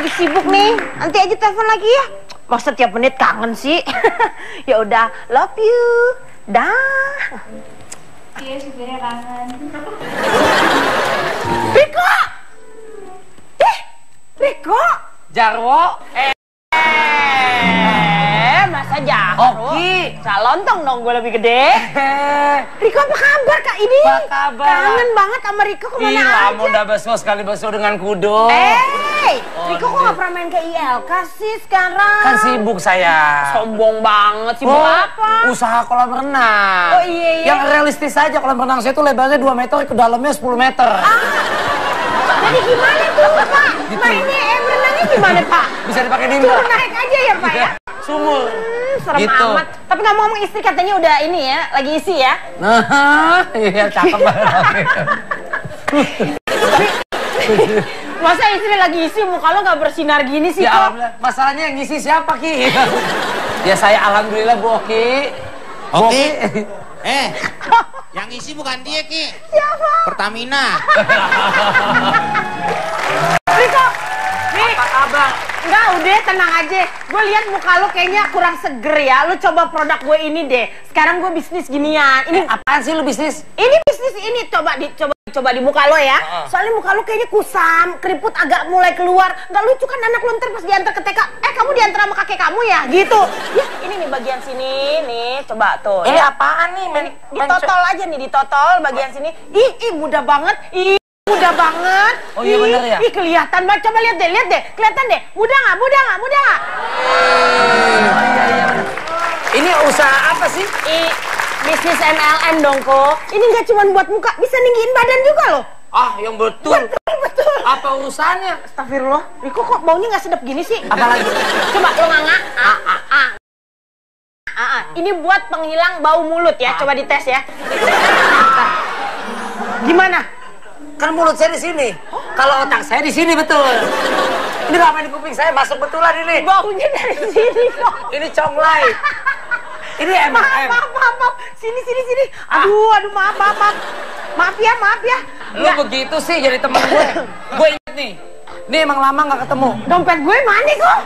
lagi sibuk nih. Nanti aja telepon lagi ya. Masa tiap menit kangen sih? Ya udah, love you. Dah. Iya, supirnya kangen. Riko! Riko! Jarwo? Masa Jarwo? Oki. Calontong dong gue lebih gede. Riko apa kabar Kak ini? Apa kabar? Kangen banget sama Riko, kemana Ih, aja? kamu udah beso sekali beso dengan kudo. Riko kok gak pernah main ke ILK sih sekarang? Kan sibuk saya. Sombong banget, sibuk apa? Usaha kolam renang. Oh iya. Yang realistis aja, kolam renang saya tuh lebarnya 2 meter, ke dalamnya 10 meter. Jadi gimana tuh Pak? Gitu. Mainnya berenangnya gimana Pak? Bisa dipakai nimba. Turun naik aja ya Pak ya? Sumur. Serem Gitu. amat. Tapi ngomong-ngomong istri katanya udah ini ya, lagi isi ya? Nah, iya cakep banget. Masa istri lagi isi muka lo gak bersinar gini sih Ya kok? alhamdulillah. Masalahnya yang ngisi siapa Ki? Ya saya alhamdulillah Bu Oki. Oki. Yang isi bukan dia, Ki. Siapa? Pertamina. Riko, nih. Apa kabar? Enggak, udah tenang aja. Gue lihat muka lo kayaknya kurang seger ya. Lo coba produk gue ini deh. Sekarang gue bisnis ginian. Ini Apaan sih lu bisnis? Ini bisnis ini coba di muka lo ya. Soalnya muka lo kayaknya kusam, keriput agak mulai keluar. Nggak lucu kan anak lo ntar pas diantar ke TK. Kamu diantar sama kakek kamu ya? Gitu. Ya, ini nih bagian sini nih. Coba tuh. Ini ya. apaan nih? Ditotol aja nih, ditotol bagian sini. Ih, mudah banget. Mudah banget. Oh iya bener ya? Ih, kelihatan banget. Coba lihat deh. Kelihatan deh. Mudah nggak? Iya. Ini usaha apa sih? Bisnis MLM dong kok. Ini nggak cuma buat muka, bisa ninggiin badan juga loh. Ah, yang betul. Betul. Apa urusannya? Astagfirullah. Riko kok baunya nggak sedap gini sih? Apalagi? Coba lo nganga. Ini buat penghilang bau mulut ya. Coba dites ya. Gimana? Kan mulut saya di sini. Kalau otak saya di sini betul. Ini ngapain di kuping saya masuk betulan ini. Baunya dari sini kok. Ini conglai. Ini MLM. Maaf. Sini. Aduh, maaf. Maaf ya. Lu begitu sih jadi temen gue. Gue inget nih. Ini emang lama nggak ketemu. Dompet gue mana kok?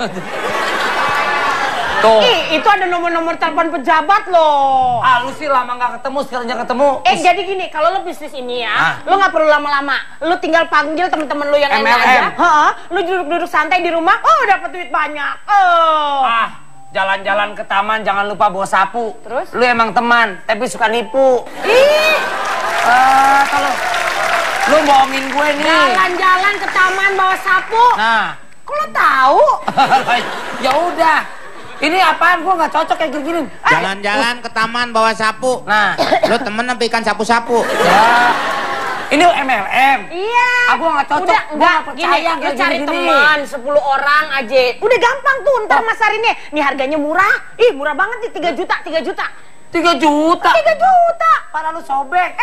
Tuh. Itu ada nomor-nomor telepon pejabat loh. Ah, lu sih lama nggak ketemu, sekarang ketemu. Jadi gini, kalau lo bisnis ini ya, lo nggak perlu lama-lama. Lo tinggal panggil temen-temen lo yang enak aja. Lo duduk-duduk santai di rumah, dapat duit banyak. Jalan-jalan ke taman jangan lupa bawa sapu. Terus? Lu emang teman, tapi suka nipu. Kalau lu bohongin gue nih. Jalan-jalan ke taman bawa sapu. Nah. Kok lo tahu? Ya udah. Ini apaan? Gua nggak cocok kayak gini. Jalan-jalan ke taman bawa sapu. Nah. Lu temen apa ikan sapu-sapu? Ya. Ini MLM. Iya. Aku nggak cocok. Udah, nggak gini, percaya lu kayak cari gini. teman 10 orang aja. Udah gampang tuh ntar masarinnya. Nih harganya murah. Murah banget nih 3 juta. 3 juta. 3 juta. Pada lu sobek.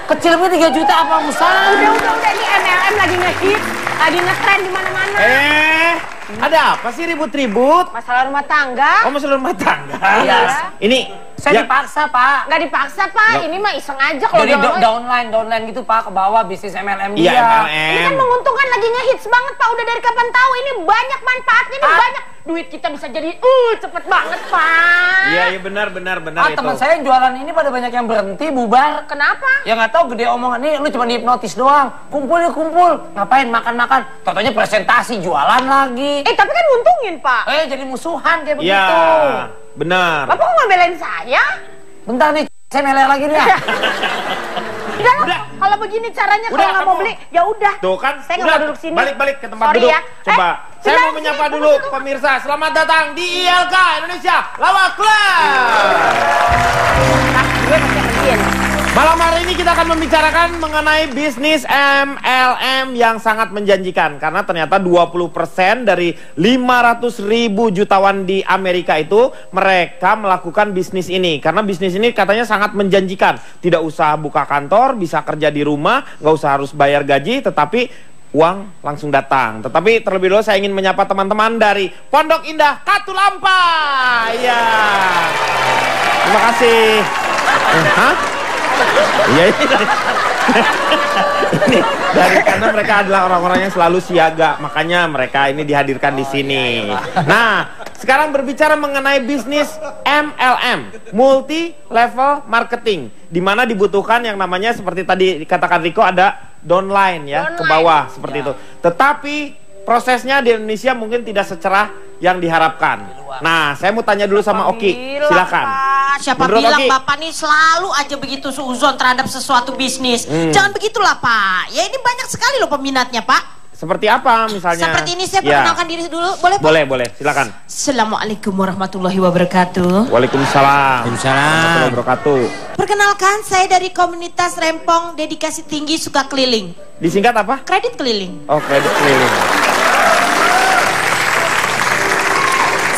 Kecil pun 3 juta apa usaha? Udah. Ini MLM lagi ngehits. Lagi ngetren di mana-mana. Ada apa sih ribut-ribut? Masalah rumah tangga. Oh, masalah rumah tangga. Iya. Ini Saya dipaksa, Pak. Nggak dipaksa, Pak. Ini mah iseng aja kalau Jadi dia downline gitu, Pak, ke bawah bisnis MLM Iya, dia. Ini kan menguntungkan, lagi ngehits banget, Pak. Udah dari kapan tahu? Ini banyak manfaatnya, ini banyak. Duit kita bisa jadi cepet banget, Pak. Iya, benar itu. Teman saya yang jualan ini pada banyak yang berhenti, bubar. Kenapa? Ya nggak tahu, gede omongan. Nih, lu cuma dihipnotis doang. Kumpul. Ngapain makan-makan? Totonya presentasi, jualan lagi. Tapi kan nguntungin, Pak. Jadi musuhan kayak Iya, begitu. benar. Bapak kok ngebelain saya? Bentar nih, saya meler lagi nih ya. Udah, kalau begini caranya kalau nggak mau beli, ya udah. Tuh kan, Saya nggak mau duduk sini. Balik ke tempat Sorry duduk. ya. Coba. Saya bentar, mau menyapa sini, dulu tunggu. pemirsa. Selamat datang di ILK Indonesia Lawak Club. Gue masih ngertiin. Malam hari ini kita akan membicarakan mengenai bisnis MLM yang sangat menjanjikan. Karena ternyata 20% dari 500.000 jutawan di Amerika itu mereka melakukan bisnis ini. Karena bisnis ini katanya sangat menjanjikan. Tidak usah buka kantor, bisa kerja di rumah, nggak usah harus bayar gaji, tetapi uang langsung datang. Tetapi terlebih dahulu saya ingin menyapa teman-teman dari Pondok Indah Katulampa. Ya, terima kasih. Hah? Iya. Karena mereka adalah orang-orang yang selalu siaga, makanya mereka ini dihadirkan di sini. Nah, sekarang berbicara mengenai bisnis MLM, multi level marketing, di mana dibutuhkan yang namanya seperti tadi dikatakan Riko ada downline ya, ke bawah seperti itu. Tetapi prosesnya di Indonesia mungkin tidak secerah yang diharapkan. Nah, saya mau tanya dulu sama Oki. Silakan. Siapa Menurut bilang Oki? Bapak nih selalu aja begitu suuzon terhadap sesuatu bisnis. Jangan begitulah Pak. Ya ini banyak sekali loh peminatnya Pak. Seperti apa misalnya? Seperti ini saya Ya. perkenalkan diri dulu. Boleh Pak? Boleh, silakan. Assalamualaikum warahmatullahi wabarakatuh. Waalaikumsalam. Warahmatullahi wabarakatuh. Perkenalkan saya dari komunitas Rempong Dedikasi Tinggi Suka Keliling. Disingkat apa? Kredit keliling. Oh, kredit keliling.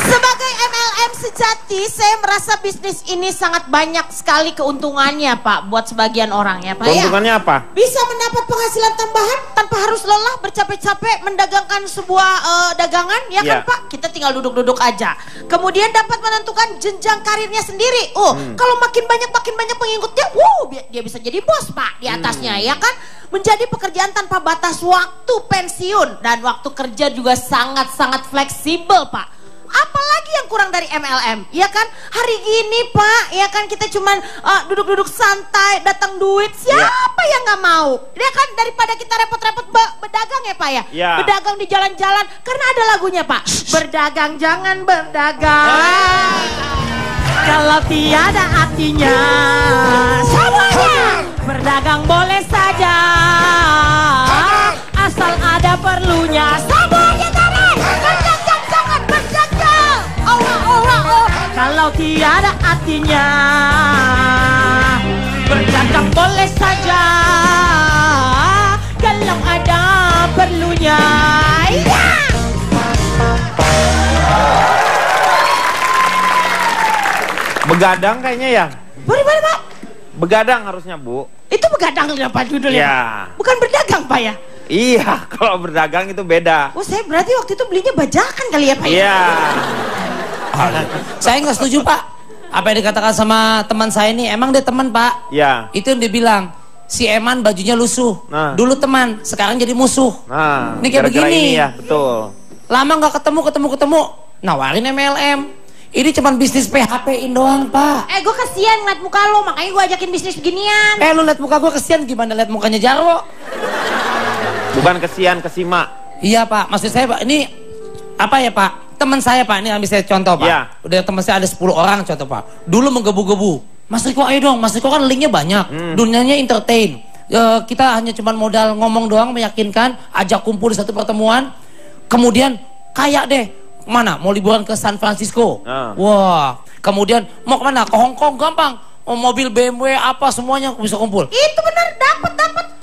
Sebagai MLM sejati, saya merasa bisnis ini sangat banyak sekali keuntungannya, Pak, buat sebagian orang ya, Pak. Keuntungannya apa? Bisa mendapat penghasilan tambahan tanpa harus lelah bercapek-capek mendagangkan sebuah dagangan, ya kan, Pak? Kita tinggal duduk-duduk aja. Kemudian dapat menentukan jenjang karirnya sendiri. Kalau makin banyak pengikutnya, dia bisa jadi bos, Pak, di atasnya, ya kan? Menjadi pekerjaan tanpa batas waktu pensiun dan waktu kerja juga sangat-sangat fleksibel, Pak. Apalagi yang kurang dari MLM, ya kan? Hari gini Pak, ya kan kita cuman duduk-duduk santai, datang duit, siapa yang nggak mau? Ya kan, daripada kita repot-repot berdagang ya Pak ya? Berdagang di jalan-jalan, karena ada lagunya Pak. Berdagang jangan berdagang kalau tiada artinya. Semuanya berdagang boleh saja asal ada perlunya. Semuanya tarik, berdagang jangan berdagang. Kalau tiada artinya, berdagang boleh saja kalau ada perlunya. Ya. Begadang kayaknya ya? Boleh Pak. Begadang harusnya, Bu. Itu begadang apa judulnya? Ya. Pak? Bukan berdagang Pak ya? Iya, kalau berdagang itu beda. Oh saya berarti waktu itu belinya bajakan kali ya Pak? Iya. Saya nggak setuju Pak. Apa yang dikatakan sama teman saya ini, emang dia teman Pak. Ya. Itu yang dia bilang, si Eman bajunya lusuh. Nah. Dulu teman, sekarang jadi musuh. Nah, Ini kayak gara-gara begini. ini ya, betul. Lama nggak ketemu, nawarin MLM. Ini cuman bisnis PHP-in doang Pak. Gue kasihan ngeliat muka lo, makanya gue ajakin bisnis beginian. Lu liat muka gue kesian, gimana liat mukanya Jarwo? Bukan kesian, kesima. Iya Pak, maksud saya Pak, ini apa ya Pak? Teman saya Pak, ini ambil saya contoh Pak. Iya. Udah teman saya ada 10 orang contoh Pak. Dulu menggebu-gebu. Mas Riko ayo dong, Mas Riko kan linknya banyak. Dunianya entertain. Kita hanya cuman modal ngomong doang, meyakinkan, ajak kumpul di satu pertemuan. Kemudian kayak deh. Mana? Mau liburan ke San Francisco. Wah. Kemudian mau kemana? Ke Hong Kong gampang. Mobil BMW apa semuanya bisa kumpul. Itu benar, dapat.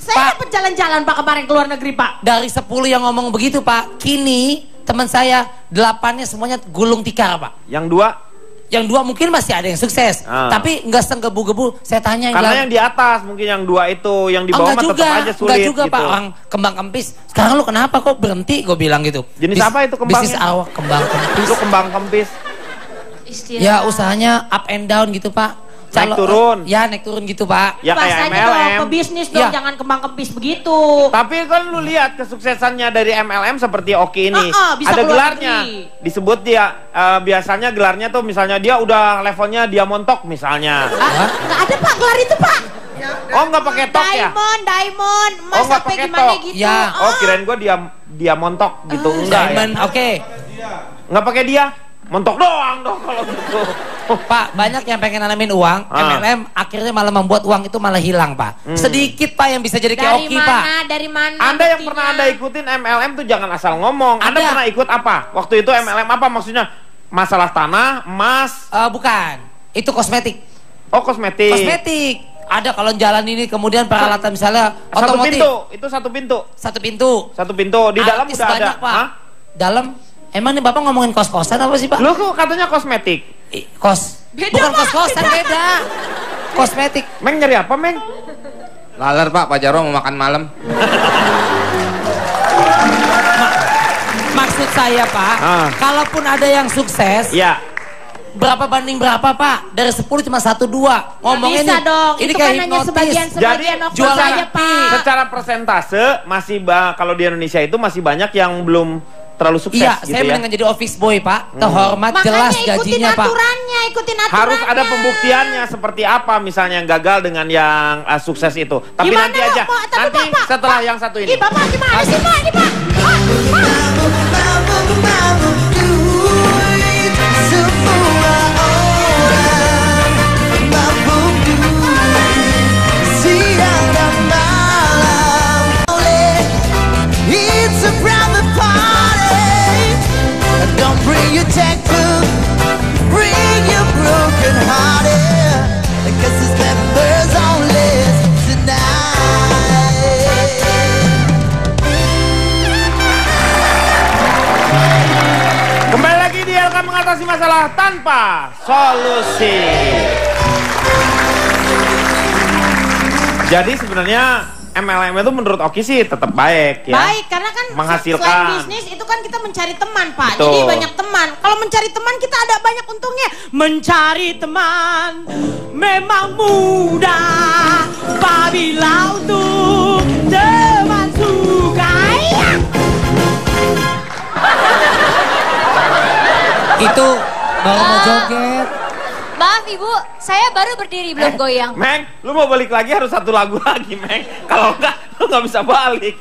Saya dapat jalan-jalan Pak kemarin ke luar negeri Pak. Dari 10 yang ngomong begitu Pak, kini teman saya 8-nya semuanya gulung tikar Pak. Yang dua mungkin masih ada yang sukses, tapi nggak senggebu-gebu. Saya tanya karena yang di atas mungkin yang 2 itu, yang di bawah mah tetap aja sulit. Enggak juga gitu. Pak, orang kembang kempis. Sekarang lu kenapa kok berhenti? Gue bilang gitu. Jenis apa itu kembangnya? Bisnis awak kembang kempis. Itu kembang kempis. Ya usahanya up and down gitu Pak. Naik turun. Ya naik turun gitu Pak. Ya kayak Bahasanya MLM. dong, pebisnis dong, Ya. jangan kembang kempis begitu. Tapi kan lu lihat kesuksesannya dari MLM seperti Oki ini. Bisa Ada keluar gelarnya. negeri. Disebut dia biasanya gelarnya tuh misalnya dia udah levelnya diamond top misalnya. Nggak ada Pak gelar itu Pak. Oh nggak pakai top ya? Diamond, Oh, Mas nggak apa pakai gimana top. gitu. Ya. Oh kirain gua dia montok gitu. Enggak ya? Diamond, oke. Nggak pakai dia. Montok doang dong kalau gitu. Pak, banyak yang pengen nanamin uang, MLM akhirnya malah membuat uang itu malah hilang, Pak. Sedikit, Pak, yang bisa jadi kayak Oki, Pak. Dari mana? Anda yang buktinya? pernah Anda ikutin MLM tuh jangan asal ngomong. Anda Ada. pernah ikut apa? Waktu itu MLM apa maksudnya? Masalah tanah, emas, Bukan, itu kosmetik. oh kosmetik. Kosmetik. Ada kalau jalan ini kemudian peralatan misalnya Satu otomotif. pintu, itu satu pintu. Satu pintu. Satu pintu, di dalam Artis udah ada. banyak, Pak. Hah? Dalam, emang nih Bapak ngomongin kos-kosan apa sih, Pak? Lu kok katanya kosmetik? Bukan Pak, kos-kosan, beda. Kosmetik. Meng nyari apa, Meng? Laler Pak, Pak Jarwo mau makan malam. Maksud saya, Pak, kalaupun ada yang sukses, Ya. berapa banding berapa Pak? Dari 10 cuma 1, 2. Ngomongnya bisa nih, dong, ini itu kayak kan hanya hipnotis. sebagian Jadi, jualan aja Pak. secara persentase masih kalau di Indonesia itu masih banyak yang belum terlalu sukses Iya, gitu saya ya. mendingan jadi office boy Pak. Terhormat, Makanya jelas ikutin gajinya Pak. aturannya, ikutin aturannya. Harus ada pembuktiannya seperti apa misalnya yang gagal dengan yang sukses itu. Tapi Gimana, nanti aja. Tapi, Nanti Pak, setelah Pak. yang satu ini. Ih, Bapak gimana sih Pak? Ini Pak. Kembali lagi di LK mengatasi masalah tanpa solusi. Jadi sebenarnya MLM itu menurut Oki sih tetap baik ya. Baik, karena kan menghasilkan. selain bisnis itu kan kita mencari teman Pak. Betul. Jadi banyak teman. Kalau mencari teman kita ada banyak untungnya. Mencari teman memang mudah apabila untuk teman suka. Itu baru mau joget. Maaf Ibu, saya baru berdiri belum goyang. Meng, lu mau balik lagi harus satu lagu lagi, Meng. Kalau enggak, lu nggak bisa balik.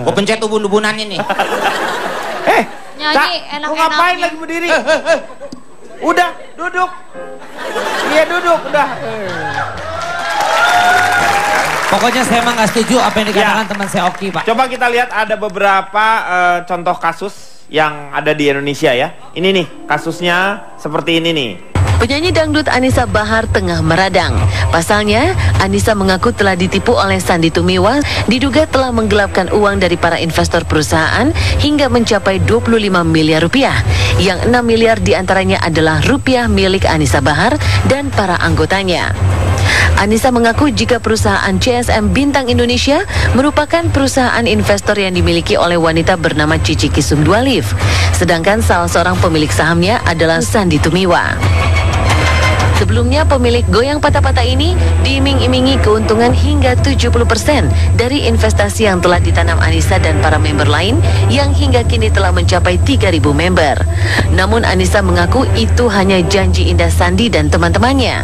Gua pencet ubun-ubunan ini. Nyanyi Cak, lu enak-enaknya. ngapain lagi berdiri? Udah, duduk. Iya, duduk, udah. Pokoknya saya emang nggak setuju apa yang dikatakan Ya. teman saya Oki Pak. Coba kita lihat ada beberapa contoh kasus yang ada di Indonesia ya. Ini nih, kasusnya seperti ini nih. Penyanyi dangdut Anissa Bahar tengah meradang. Pasalnya, Anissa mengaku telah ditipu oleh Sandy Tumiwa, diduga telah menggelapkan uang dari para investor perusahaan hingga mencapai 25 miliar rupiah. Yang 6 miliar diantaranya adalah rupiah milik Anissa Bahar dan para anggotanya. Anissa mengaku jika perusahaan CSM Bintang Indonesia merupakan perusahaan investor yang dimiliki oleh wanita bernama Cici Kisum Dualif. Sedangkan salah seorang pemilik sahamnya adalah Sandy Tumiwa. Sebelumnya pemilik Goyang Patah-Patah ini diiming-imingi keuntungan hingga 70% dari investasi yang telah ditanam Anissa dan para member lain yang hingga kini telah mencapai 3.000 member. Namun Anissa mengaku itu hanya janji indah Sandy dan teman-temannya.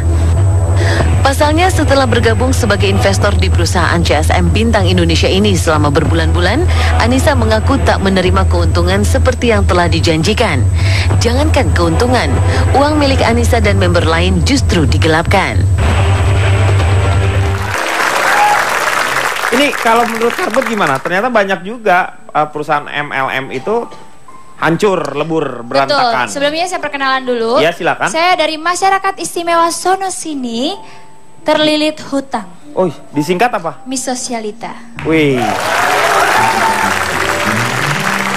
Pasalnya setelah bergabung sebagai investor di perusahaan CSM Bintang Indonesia ini selama berbulan-bulan, Anissa mengaku tak menerima keuntungan seperti yang telah dijanjikan. Jangankan keuntungan, uang milik Anissa dan member lain justru digelapkan. Ini kalau menurut Karbet gimana? Ternyata banyak juga perusahaan MLM itu hancur, lebur, berantakan. Betul, sebelumnya saya perkenalan dulu. Ya, silakan. Saya dari Masyarakat Istimewa Sono Sini, terlilit hutang. Oh, disingkat apa? Misosialita. Wih.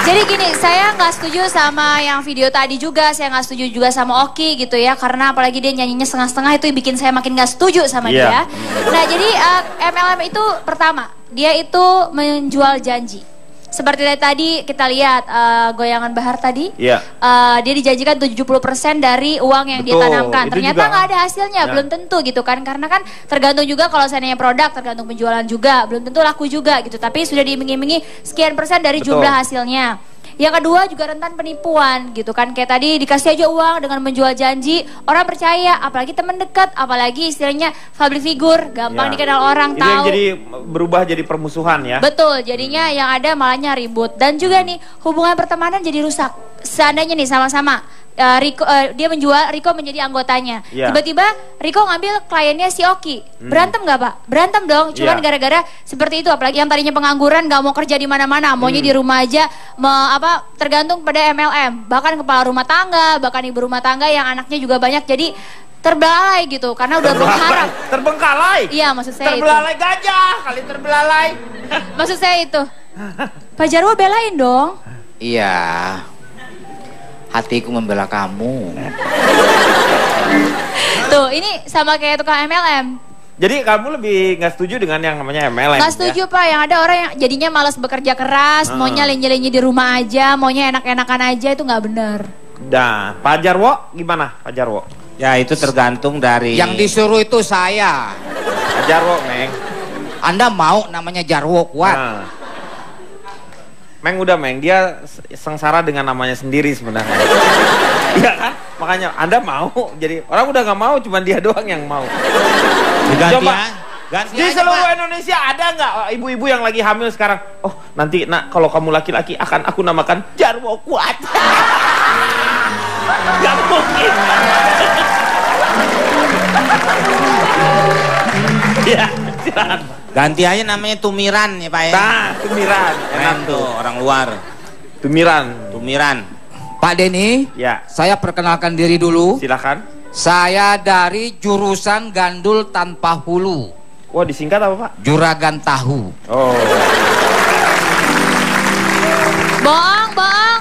Jadi gini, saya nggak setuju sama yang video tadi juga, saya nggak setuju juga sama Oki gitu ya, karena apalagi dia nyanyinya setengah-setengah itu bikin saya makin nggak setuju sama dia. Nah jadi MLM itu pertama, dia itu menjual janji. Seperti tadi kita lihat Goyangan Bahar tadi, Iya. Dia dijanjikan 70% dari uang yang dia Betul, tanamkan. itu Ternyata juga. nggak ada hasilnya, Ya. belum tentu gitu kan. Karena kan tergantung juga kalau seandainya produk, tergantung penjualan juga, belum tentu laku juga gitu. Tapi sudah diiming-imingi sekian persen dari Betul. jumlah hasilnya. Yang kedua juga rentan penipuan gitu kan. Kayak tadi dikasih aja uang dengan menjual janji, orang percaya, apalagi teman dekat, apalagi istilahnya public figure, gampang Ya. dikenal orang, Itu tahu. yang jadi berubah jadi permusuhan ya. Betul, jadinya yang ada malahnya ribut. Dan juga nih, hubungan pertemanan jadi rusak. Seandainya nih sama-sama dia menjual, Riko menjadi anggotanya. Iya. Tiba-tiba Riko ngambil kliennya si Oki. Berantem nggak Pak? Berantem dong, cuman Iya. gara-gara seperti itu. Apalagi yang tadinya pengangguran nggak mau kerja di mana-mana, maunya di rumah aja, tergantung pada MLM. Bahkan kepala rumah tangga, bahkan ibu rumah tangga yang anaknya juga banyak. Jadi terbelalai gitu, karena udah berharap. Terbengkalai. Iya, maksud saya itu. Terbelalai gajah, kali terbelalai. Maksud saya itu. Pak Jarwo belain dong. Iya. Hatiku membela kamu. Tuh, ini sama kayak tukang MLM. Jadi kamu lebih nggak setuju dengan yang namanya MLM? Nggak setuju Pak, yang ada orang yang jadinya malas bekerja keras, maunya lenje-lenje di rumah aja, maunya enak-enakan aja, itu nggak benar. Nah, Pak Jarwo gimana Pak Jarwo? Ya itu tergantung dari... Yang disuruh itu saya. Pak Jarwo, Meng. Anda mau namanya Jarwo kuat? Nah. Meng udah Meng, dia sengsara dengan namanya sendiri sebenarnya. Iya kan? Makanya Anda mau, jadi orang udah nggak mau, cuma dia doang yang mau. Ganti Coba. Ganti Di aja, seluruh Pak. Indonesia ada nggak ibu-ibu yang lagi hamil sekarang? Oh nanti nak kalau kamu laki-laki akan aku namakan Jarwo Kuat. Gak mungkin. Ya, silakan. Ganti aja namanya Tumiran ya Pak ya. Nah, Tumiran, enak Keren tuh. tuh orang luar. Tumiran. Tumiran. Pak Denny, Ya, saya perkenalkan diri dulu. silakan. Saya dari jurusan Gandul Tanpa Hulu, Wah, disingkat apa Pak? Juragan Tahu. Oh. Bohong, bohong.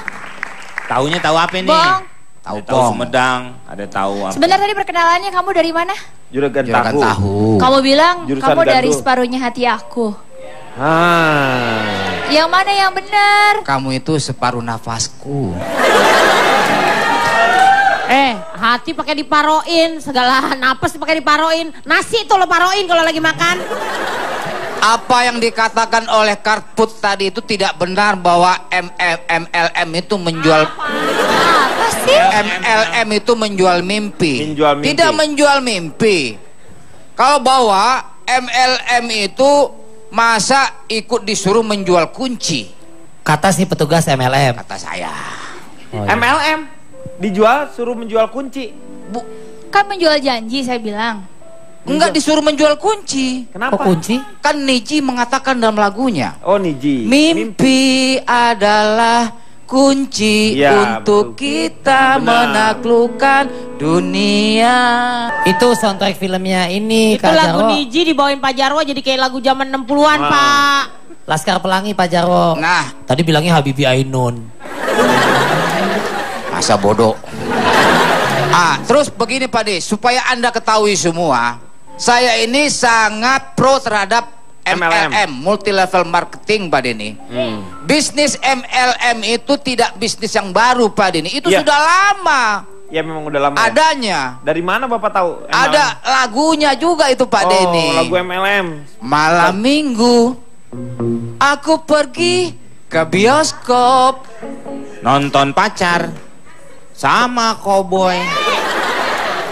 Taunya tahu apa nih? Bohong. Tahu Ada tahu pong. Sumedang, ada tahu apa? Sebentar tadi perkenalannya kamu dari mana? Juragan Juragan Tahu. Tahu. Kamu bilang Jurusan kamu dari gandul. separuhnya hati aku. Ah. Yang mana yang benar? Kamu itu separuh nafasku. Hati pakai diparoin, segala napas dipakai diparoin. Nasi tuh lo paroin kalau lagi makan. Apa yang dikatakan oleh Karput tadi itu tidak benar bahwa MLM itu menjual Apa sih? MLM itu menjual mimpi. Menjual mimpi. Tidak menjual mimpi. Kalau bahwa MLM itu masa ikut disuruh menjual kunci, Kata si petugas MLM. kata saya. Oh, iya. MLM dijual suruh menjual kunci. Kan menjual janji saya bilang. Enggak disuruh menjual kunci. Kenapa? Kok kunci? Kan Niji mengatakan dalam lagunya, Oh, Niji. mimpi adalah kunci Ya, untuk betul. kita Benar. menaklukkan dunia. Itu soundtrack filmnya ini Itu Kak lagu Jarwo. Niji dibawain Pak Jarwo jadi kayak lagu zaman 60-an, Wow. Pak. Laskar Pelangi Pak Jarwo. Nah, Tadi bilangnya Habibie Ainun. masa bodoh. Terus begini Pak De, supaya Anda ketahui semua, saya ini sangat pro terhadap MLM, multi level marketing Pak Denny. Bisnis MLM itu tidak bisnis yang baru Pak Denny, itu Iya. sudah lama Ya memang udah lama. Ya? adanya. Dari mana Bapak tahu? MLM? Ada lagunya juga itu Pak Denny. Oh, lagu MLM. Malam minggu aku pergi ke bioskop. Nonton pacar sama koboi.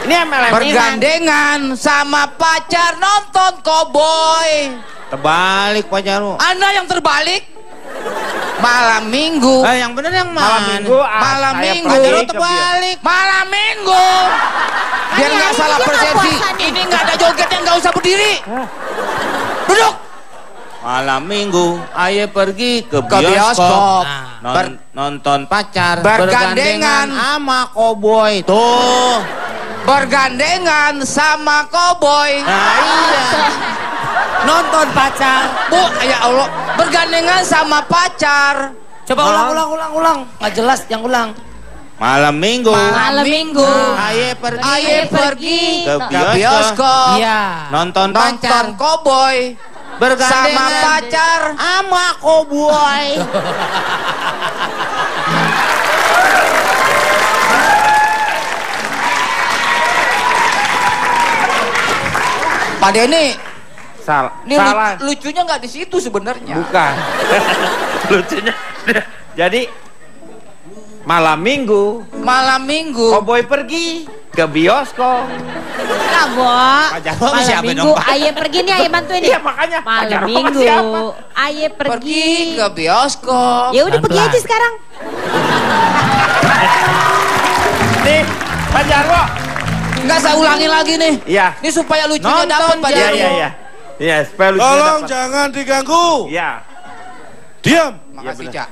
Ini MLM. Bergandengan sama pacar nonton koboi. Terbalik Pak Jarwo. Anda yang terbalik. Malam minggu. Yang bener yang mana? Malam minggu. Malam saya minggu. pergi Jarwo ke terbalik. Malam minggu. Biar nggak Ini salah dia nggak persepsi. puasa nih. Ini nggak ada jogetnya, nggak usah berdiri. Duduk. Malam minggu, ayo pergi ke Ke bioskop. Nonton pacar Bergandengan. sama koboi. Tuh. Bergandengan sama koboi. Nah, iya. Nonton pacar. Bu, ya Allah. Bergandengan sama pacar. Coba ulang. Nggak jelas yang ulang. Malam minggu. Malam minggu. Ayo pergi. Ayo pergi Ke ke bioskop. Iya. Nonton pacar. Nonton koboi. Bergandengan Sama pacar. sama koboi. Pak Denny, Salah. ini Salah. lucunya nggak di situ sebenarnya. Bukan. Lucunya. Jadi malam minggu Malam minggu. koboi pergi ke bioskop. Nah, Bo. Pak Jarwo Malam siapa minggu, dong, Pak? aye pergi nih, aye bantuin nih. Iya, makanya. Pak Malam Jarwo minggu, siapa? aye Pergi pergi. ke bioskop. Ya udah pergi Pelan-pelan. aja sekarang. Nih, Pak Jarwo. Nggak saya ulangi lagi nih. Iya. Ini supaya lucunya Nonton dapat Pak Iya, Jarwo. iya. Iya, supaya lucunya Tolong dapat. jangan diganggu. Iya. Diam. Makasih, Iya, Cak.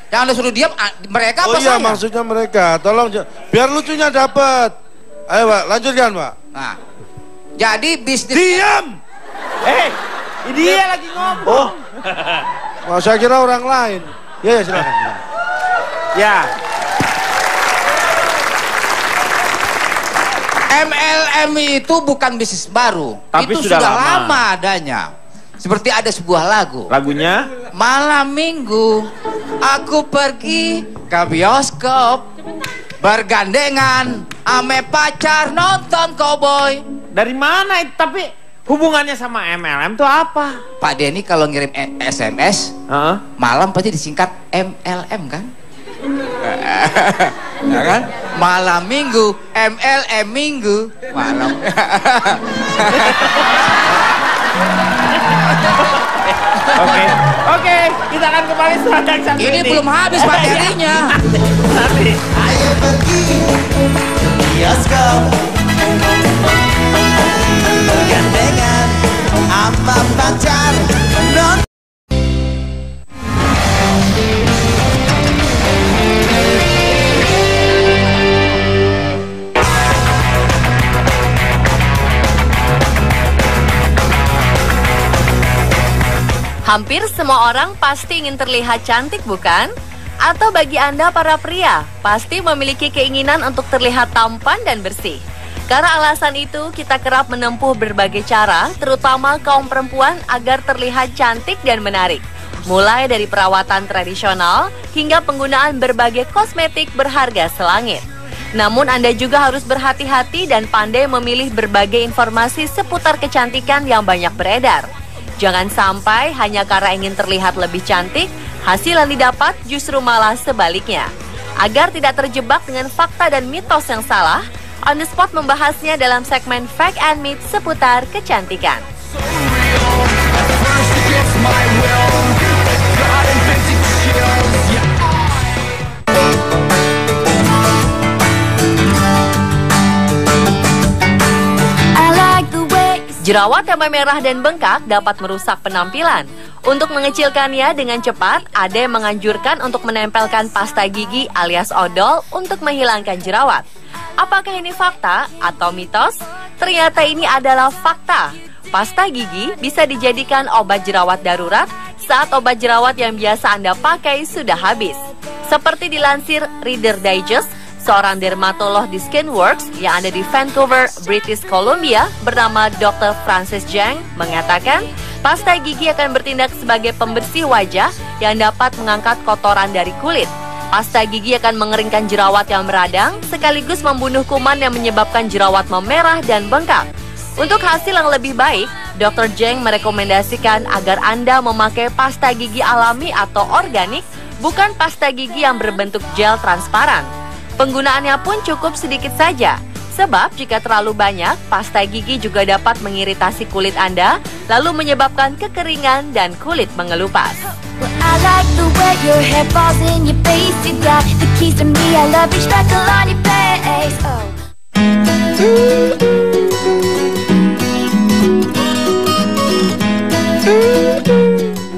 Yang Anda suruh diam, mereka Oh apa iya, saya? maksudnya mereka. Tolong biar lucunya dapat. Ayo, Pak, lanjutkan, Pak. Nah, jadi bisnis Diam. Dia lagi ngomong. Oh, saya kira orang lain. Ya, silakan. Ya. MLM itu bukan bisnis baru. Tapi itu sudah sudah lama. lama adanya. Seperti ada sebuah lagu. Lagunya Malam minggu aku pergi ke bioskop. bergandengan ame pacar nonton cowboy. Dari mana itu? Tapi hubungannya sama MLM tuh apa? Pak Denny kalau ngirim SMS malam pasti disingkat MLM kan? Ya kan? Malam minggu MLM minggu malam. Oke, kita akan kembali setelah yang satu ini. Ini belum habis materinya. Nanti. Ayo pergi bioskop, bergandengan sama pacar nonton. Hampir semua orang pasti ingin terlihat cantik, bukan? Atau bagi Anda para pria, pasti memiliki keinginan untuk terlihat tampan dan bersih. Karena alasan itu, kita kerap menempuh berbagai cara, terutama kaum perempuan agar terlihat cantik dan menarik. Mulai dari perawatan tradisional, hingga penggunaan berbagai kosmetik berharga selangit. Namun Anda juga harus berhati-hati dan pandai memilih berbagai informasi seputar kecantikan yang banyak beredar. Jangan sampai hanya karena ingin terlihat lebih cantik, hasil yang didapat justru malah sebaliknya. Agar tidak terjebak dengan fakta dan mitos yang salah, On The Spot membahasnya dalam segmen Fact and Myth seputar kecantikan. Jerawat yang memerah dan bengkak dapat merusak penampilan. Untuk mengecilkannya dengan cepat, ada yang menganjurkan untuk menempelkan pasta gigi alias odol untuk menghilangkan jerawat. Apakah ini fakta atau mitos? Ternyata ini adalah fakta. Pasta gigi bisa dijadikan obat jerawat darurat saat obat jerawat yang biasa Anda pakai sudah habis. Seperti dilansir Reader Digest, seorang dermatolog di Skinworks yang ada di Vancouver, British Columbia bernama Dr. Francis Zhang mengatakan pasta gigi akan bertindak sebagai pembersih wajah yang dapat mengangkat kotoran dari kulit. Pasta gigi akan mengeringkan jerawat yang meradang sekaligus membunuh kuman yang menyebabkan jerawat memerah dan bengkak. Untuk hasil yang lebih baik, Dr. Zhang merekomendasikan agar Anda memakai pasta gigi alami atau organik, bukan pasta gigi yang berbentuk gel transparan. Penggunaannya pun cukup sedikit saja, sebab jika terlalu banyak, pasta gigi juga dapat mengiritasi kulit Anda, lalu menyebabkan kekeringan dan kulit mengelupas.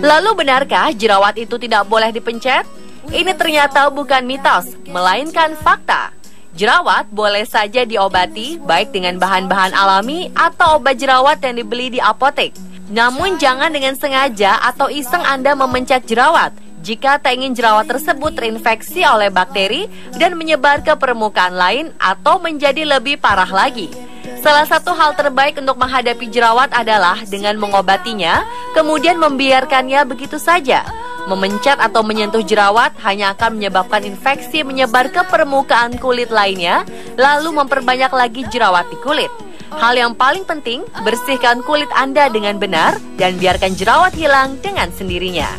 Lalu benarkah jerawat itu tidak boleh dipencet? Ini ternyata bukan mitos, melainkan fakta. Jerawat boleh saja diobati baik dengan bahan-bahan alami atau obat jerawat yang dibeli di apotek. Namun jangan dengan sengaja atau iseng Anda memencet jerawat jika tak ingin jerawat tersebut terinfeksi oleh bakteri dan menyebar ke permukaan lain atau menjadi lebih parah lagi. Salah satu hal terbaik untuk menghadapi jerawat adalah dengan mengobatinya, kemudian membiarkannya begitu saja. Memencet atau menyentuh jerawat hanya akan menyebabkan infeksi menyebar ke permukaan kulit lainnya, lalu memperbanyak lagi jerawat di kulit. Hal yang paling penting, bersihkan kulit Anda dengan benar dan biarkan jerawat hilang dengan sendirinya.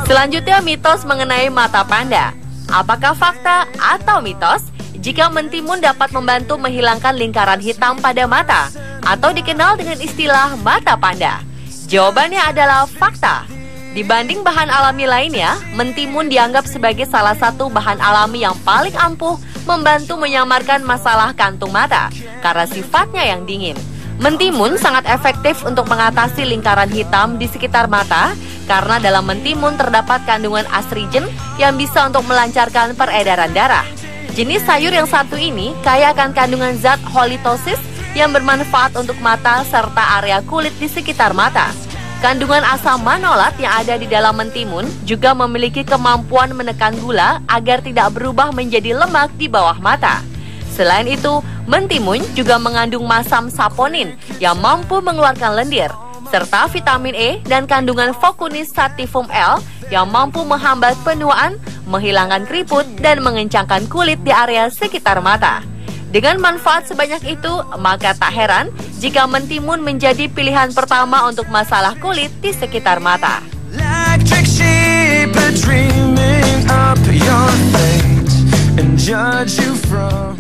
Selanjutnya mitos mengenai mata panda. Apakah fakta atau mitos jika mentimun dapat membantu menghilangkan lingkaran hitam pada mata atau dikenal dengan istilah mata panda? Jawabannya adalah fakta. Dibanding bahan alami lainnya, mentimun dianggap sebagai salah satu bahan alami yang paling ampuh membantu menyamarkan masalah kantung mata karena sifatnya yang dingin. Mentimun sangat efektif untuk mengatasi lingkaran hitam di sekitar mata karena dalam mentimun terdapat kandungan astringent yang bisa untuk melancarkan peredaran darah. Jenis sayur yang satu ini kaya akan kandungan zat halitosis yang bermanfaat untuk mata serta area kulit di sekitar mata. Kandungan asam manolat yang ada di dalam mentimun juga memiliki kemampuan menekan gula agar tidak berubah menjadi lemak di bawah mata. Selain itu, mentimun juga mengandung masam saponin yang mampu mengeluarkan lendir, serta vitamin E dan kandungan Focunis sativum L yang mampu menghambat penuaan, menghilangkan keriput, dan mengencangkan kulit di area sekitar mata. Dengan manfaat sebanyak itu, maka tak heran jika mentimun menjadi pilihan pertama untuk masalah kulit di sekitar mata. Electric sheep are dreaming up your fate and judge you from.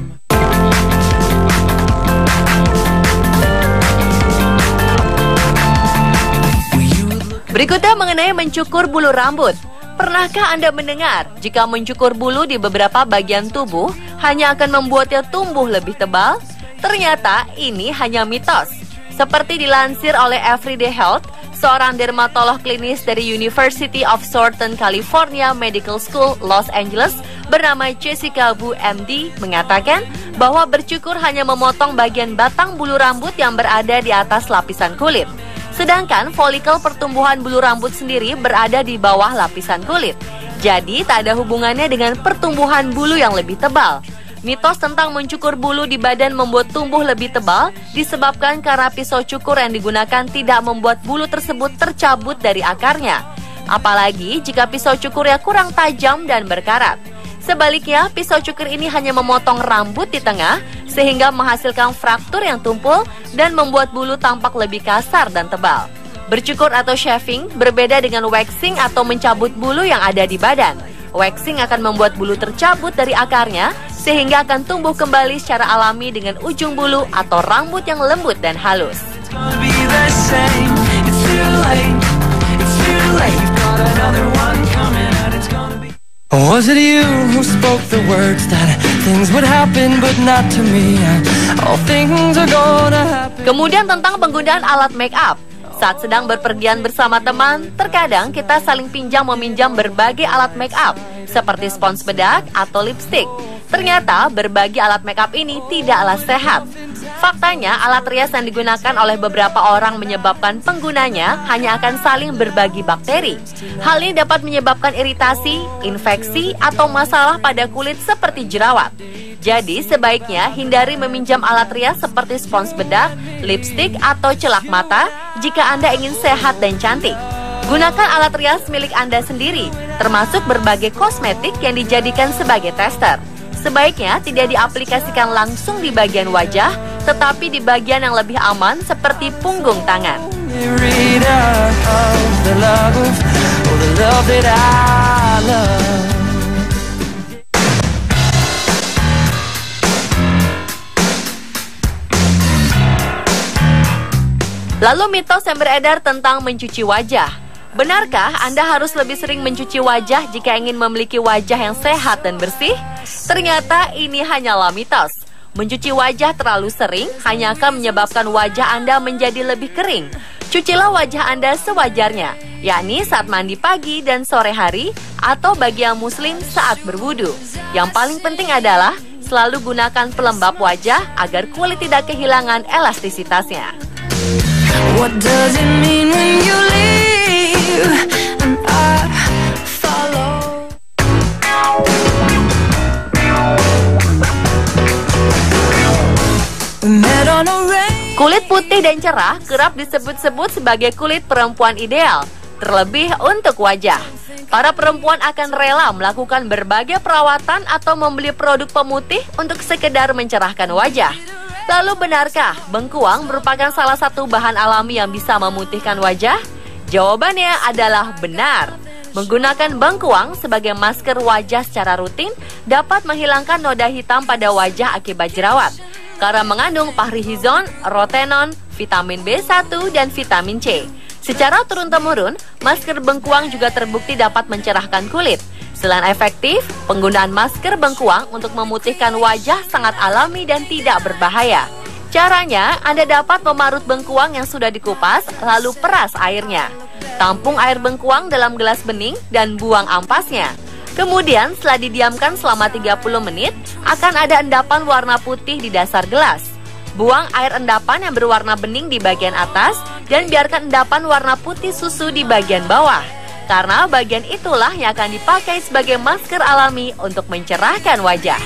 Berikutnya mengenai mencukur bulu rambut. Pernahkah Anda mendengar jika mencukur bulu di beberapa bagian tubuh hanya akan membuatnya tumbuh lebih tebal? Ternyata ini hanya mitos. Seperti dilansir oleh Everyday Health, seorang dermatolog klinis dari University of Southern California Medical School, Los Angeles, bernama Jessica Wu MD, mengatakan bahwa bercukur hanya memotong bagian batang bulu rambut yang berada di atas lapisan kulit. Sedangkan folikel pertumbuhan bulu rambut sendiri berada di bawah lapisan kulit. Jadi tak ada hubungannya dengan pertumbuhan bulu yang lebih tebal. Mitos tentang mencukur bulu di badan membuat tumbuh lebih tebal disebabkan karena pisau cukur yang digunakan tidak membuat bulu tersebut tercabut dari akarnya. Apalagi jika pisau cukurnya kurang tajam dan berkarat. Sebaliknya, pisau cukur ini hanya memotong rambut di tengah sehingga menghasilkan fraktur yang tumpul dan membuat bulu tampak lebih kasar dan tebal. Bercukur atau shaving berbeda dengan waxing atau mencabut bulu yang ada di badan. Waxing akan membuat bulu tercabut dari akarnya sehingga akan tumbuh kembali secara alami dengan ujung bulu atau rambut yang lembut dan halus. Was it you who spoke the words that things would happen but not to me? All things are gonna happen. Kemudian tentang penggunaan alat make up. Saat sedang berpergian bersama teman, terkadang kita saling pinjam-meminjam berbagai alat make up seperti spons bedak atau lipstick. Ternyata berbagi alat make up ini tidaklah sehat. Faktanya, alat rias yang digunakan oleh beberapa orang menyebabkan penggunanya hanya akan saling berbagi bakteri. Hal ini dapat menyebabkan iritasi, infeksi, atau masalah pada kulit seperti jerawat. Jadi, sebaiknya hindari meminjam alat rias seperti spons bedak, lipstik, atau celak mata jika Anda ingin sehat dan cantik. Gunakan alat rias milik Anda sendiri, termasuk berbagai kosmetik yang dijadikan sebagai tester. Sebaiknya tidak diaplikasikan langsung di bagian wajah, tetapi di bagian yang lebih aman seperti punggung tangan. Lalu mitos yang beredar tentang mencuci wajah. Benarkah Anda harus lebih sering mencuci wajah jika ingin memiliki wajah yang sehat dan bersih? Ternyata ini hanyalah mitos. Mencuci wajah terlalu sering hanya akan menyebabkan wajah Anda menjadi lebih kering. Cucilah wajah Anda sewajarnya, yakni saat mandi pagi dan sore hari, atau bagi yang muslim saat berwudu. Yang paling penting adalah selalu gunakan pelembab wajah agar kulit tidak kehilangan elastisitasnya. What does it mean when you leave and I follow? Kulit putih dan cerah kerap disebut-sebut sebagai kulit perempuan ideal, terlebih untuk wajah. Para perempuan akan rela melakukan berbagai perawatan atau membeli produk pemutih untuk sekedar mencerahkan wajah. Lalu benarkah bengkuang merupakan salah satu bahan alami yang bisa memutihkan wajah? Jawabannya adalah benar. Menggunakan bengkuang sebagai masker wajah secara rutin dapat menghilangkan noda hitam pada wajah akibat jerawat. Karena mengandung pahrihizon, rotenon, vitamin B1, dan vitamin C. Secara turun-temurun, masker bengkuang juga terbukti dapat mencerahkan kulit. Selain efektif, penggunaan masker bengkuang untuk memutihkan wajah sangat alami dan tidak berbahaya. Caranya, Anda dapat memarut bengkuang yang sudah dikupas, lalu peras airnya. Tampung air bengkuang dalam gelas bening dan buang ampasnya. Kemudian, setelah didiamkan selama 30 menit, akan ada endapan warna putih di dasar gelas. Buang air endapan yang berwarna bening di bagian atas dan biarkan endapan warna putih susu di bagian bawah. Karena bagian itulah yang akan dipakai sebagai masker alami untuk mencerahkan wajah.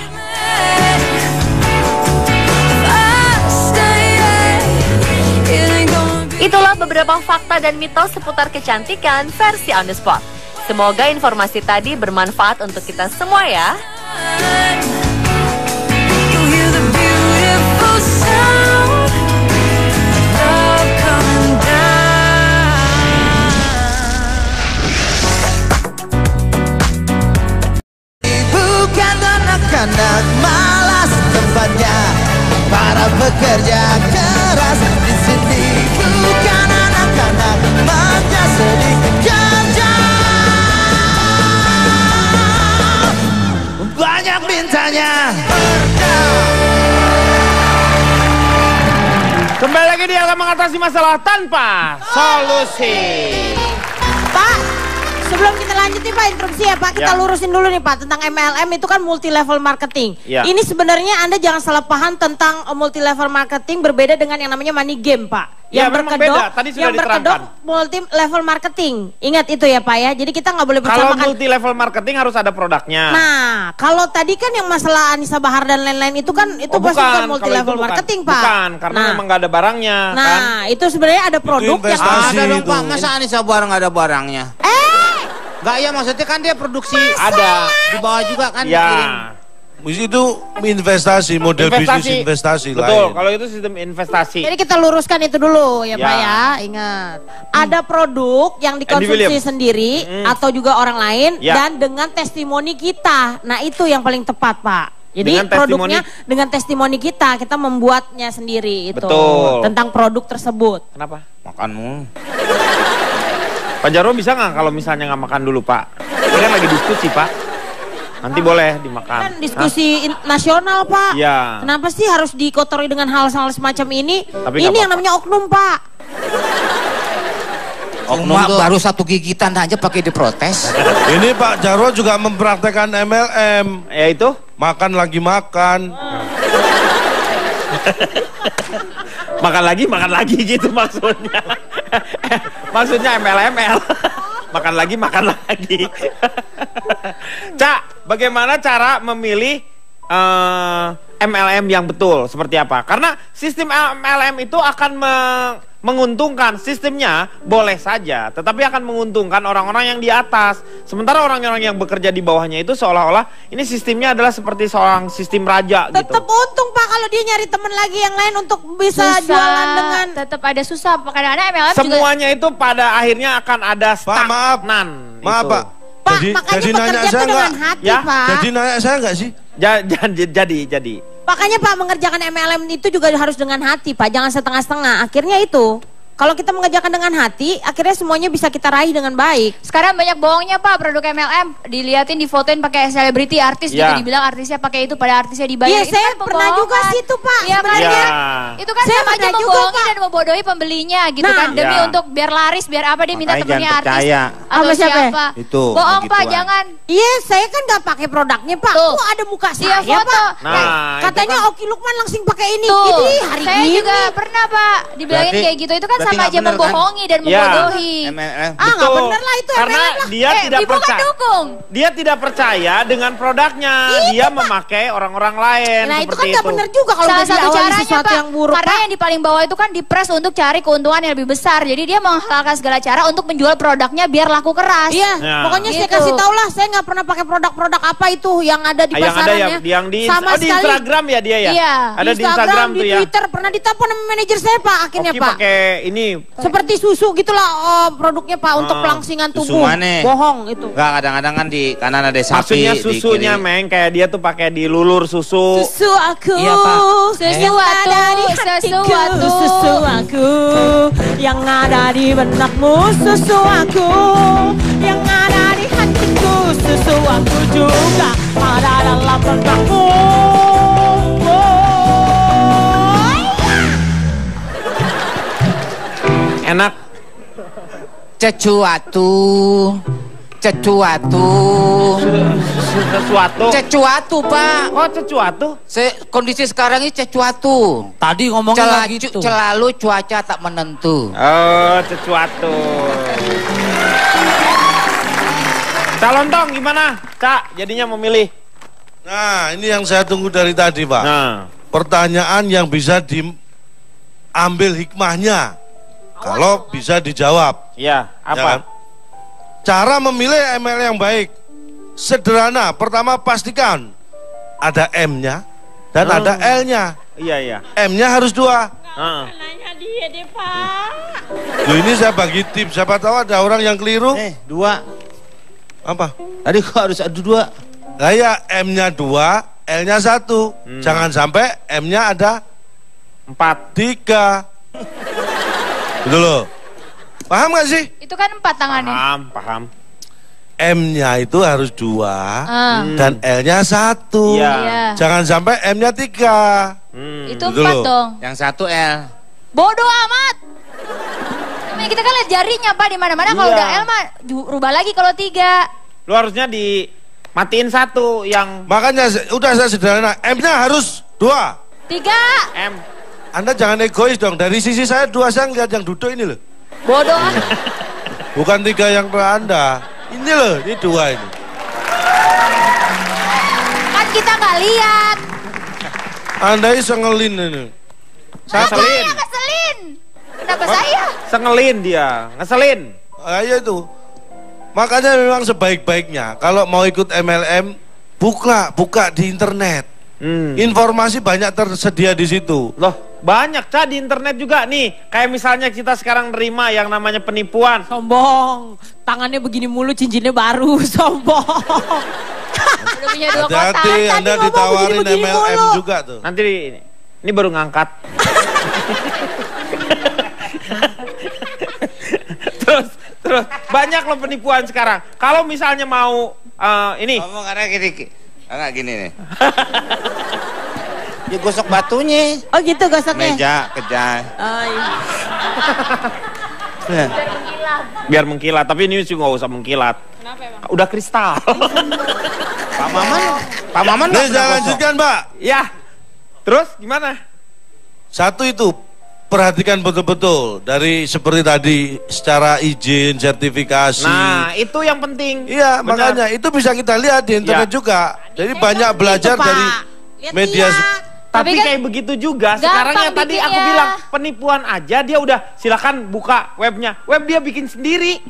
Itulah beberapa fakta dan mitos seputar kecantikan versi on the spot. Semoga informasi tadi bermanfaat untuk kita semua ya. Bukan anak-anak malas tempatnya para pekerja keras di sini. Bukan anak-anak manja sedih kerja. Banyak mintanya. Kembali lagi di akan mengatasi masalah tanpa solusi. Pak, sebelum kita lanjut nih Pak, interupsi ya Pak, kita lurusin dulu nih Pak tentang MLM itu kan multi level marketing. Ini sebenarnya Anda jangan salah paham tentang multi level marketing, berbeda dengan yang namanya money game Pak. Yang berkedok multi level marketing. Ingat itu ya Pak ya. Jadi kita nggak boleh bersamakan. Kalau multi level marketing harus ada produknya. Nah, kalau tadi kan yang masalah Anissa Bahar dan lain-lain itu kan itu pasti bukan multi level marketing Pak. Bukan, karena memang nggak ada barangnya. Nah, kan? Itu sebenarnya ada produk yang ada dong Pak. Masa Anissa Bahar nggak ada barangnya? Nggak ya, maksudnya kan dia produksi ada di bawah juga kan dikirim. Itu investasi, model bisnis investasi betul, lain. Kalau itu sistem investasi. Jadi kita luruskan itu dulu ya Pak ya. Ingat, ada produk yang dikonsumsi sendiri atau juga orang lain dan dengan testimoni kita. Nah itu yang paling tepat Pak. Jadi dengan produknya dengan testimoni kita membuatnya sendiri itu. Betul. Tentang produk tersebut. Kenapa? Makanmu. Pak Jarwo bisa nggak kalau misalnya nggak makan dulu Pak? Ini kan lagi diskusi Pak. Nanti boleh dimakan. Kan diskusi nasional Pak. Iya. Kenapa sih harus dikotori dengan hal-hal semacam ini? Tapi ini yang namanya oknum Pak. Oknum baru satu gigitan aja pakai diprotes. Ini Pak Jarwo juga mempraktekkan MLM. Yaitu? Makan lagi makan. Makan lagi gitu maksudnya. Maksudnya MLML. Makan lagi. Cak, bagaimana cara memilih MLM yang betul seperti apa? Karena sistem MLM itu akan menguntungkan, sistemnya boleh saja, tetapi akan menguntungkan orang-orang yang di atas. Sementara orang-orang yang bekerja di bawahnya itu seolah-olah ini sistemnya adalah seperti seorang sistem raja. Tetap untung Pak kalau dia nyari teman lagi yang lain untuk bisa jualan dengan. Tetap ada susah. Kadang-kadang MLM semuanya juga itu pada akhirnya akan ada stagnan. Maaf Pak. Pak, makanya bekerja itu dengan hati Pak. Jadi nanya saya nggak sih? Jadi. Makanya Pak, mengerjakan MLM itu juga harus dengan hati Pak, jangan setengah-setengah. Akhirnya itu, kalau kita mengerjakan dengan hati, akhirnya semuanya bisa kita raih dengan baik. Sekarang banyak bohongnya Pak, produk MLM. Diliatin, difotoin pakai selebriti artis gitu. Dibilang artisnya pakai itu, pada artisnya dibayar. Iya, saya kan pernah juga sih itu Pak. Iya, itu kan saya sama aja membohongi dan membodohi pembelinya gitu kan. Demi untuk biar laris, biar apa, dia minta temennya artis. Atau siapa. Itu, bohong Pak, jangan. Iya, saya kan gak pakai produknya Pak. Kok ada muka saya Pak? Nah, katanya Oki Lukman langsung pakai ini. Ini hari saya ini. juga pernah Pak, dibilangin kayak gitu. Itu kan sama aja membohongi dan membodohi. Nggak bener lah itu. Karena dia tidak percaya. Dia tidak percaya dengan produknya. Dia memakai orang-orang lain. Nah itu kan nggak bener juga kalau salah satu caranya sesuatu Pak, yang buruk. karena yang di paling bawah itu kan dipres untuk cari keuntungan yang lebih besar. Jadi dia menghalalkan segala cara untuk menjual produknya biar laku keras. Iya. Pokoknya saya kasih tau lah. Saya nggak pernah pakai produk-produk apa itu yang ada di pasarannya. Yang di sama di Instagram ya dia ya. Iya. Ada di Instagram di tuh ya. Twitter pernah ditelepon sama manajer saya Pak. Akhirnya Oki Pak. pakai ini. Seperti susu gitulah produknya Pak untuk pelangsingan tubuh. Bohong itu. Enggak, kadang-kadang kan di kanan ada sapi. Maksudnya susunya Meng, kayak dia tuh pakai dilulur susu. Susu aku. Iya Pak. Susu aku yang ada di benakmu, susu aku yang ada di hatiku, susu aku juga ada dalam benakmu. Enak. Sesuatu. Cecuatu Pak. Oh cecuatu? Kondisi sekarang ini cecuatu. Tadi ngomongnya gitu. Selalu cuaca tak menentu. Oh cecuatu. Calontong gimana? Cak jadinya memilih. Nah ini yang saya tunggu dari tadi Pak. Pertanyaan yang bisa diambil hikmahnya. Kalau bisa dijawab. Iya, apa? Ya kan? Cara memilih ML yang baik sederhana. Pertama pastikan ada M-nya dan ada L-nya. Iya. M-nya harus 2. Nanya dia deh, Pak. Loh, ini saya bagi tips. Siapa tahu ada orang yang keliru. 2. Apa? Tadi kok harus ada 2? Nah ya, M-nya 2, L-nya 1. Jangan sampai M-nya ada 4. 3. Gitu loh. Paham gak sih? Itu kan 4 tangannya. Paham. M-nya itu harus 2 dan L-nya 1. Iya. Jangan sampai M-nya 3. Itu Gitu 4 loh. dong. Yang 1 L. Bodoh amat. Namanya kita kan lihat jarinya Pak di mana-mana. Kalau Iya. udah L mah rubah lagi kalau 3. Lu harusnya dimatiin 1 yang Makanya udah saya sederhana. M-nya harus 2. 3. M. Anda jangan egois dong. Dari sisi saya 2, saya ngeliat yang duduk ini loh. Bodoh amat. Bukan 3 yang ke Anda. Ini loh, ini 2 ini. Kan kita nggak lihat. Anda ini sengelin ini. Ngeselin. Keselin. Kenapa saya? Sengelin dia, ngeselin. Ayo itu. Makanya memang sebaik-baiknya kalau mau ikut MLM buka di internet. Informasi banyak tersedia di situ. Loh, banyak di internet juga nih. Kayak misalnya kita sekarang nerima yang namanya penipuan. Sombong. Tangannya begini mulu, cincinnya baru. Sombong. Udah punya 2 kotak. Hati-hati, Anda ditawarin MLM juga tuh. Nanti ini baru ngangkat. terus banyak loh penipuan sekarang. Kalau misalnya mau ini. Ngomong karena gini nih. Ya gosok batunya. Oh gitu gosoknya. Meja, kejai. Oh, iya. Biar mengkilat, tapi ini sih nggak usah mengkilat. Kenapa emang? Udah kristal. Pak Maman Nih saya lanjutkan Mbak. Ya. Terus gimana? Satu itu perhatikan betul-betul dari seperti tadi secara izin, sertifikasi. Nah, itu yang penting. Iya, Benar. makanya itu bisa kita lihat di internet Ya. juga. Jadi banyak belajar Pak. dari Lihat media. Tapi kan kayak begitu juga. gampang Sekarang yang tadi aku bikinnya. bilang penipuan aja dia udah silakan buka webnya. Web dia bikin sendiri.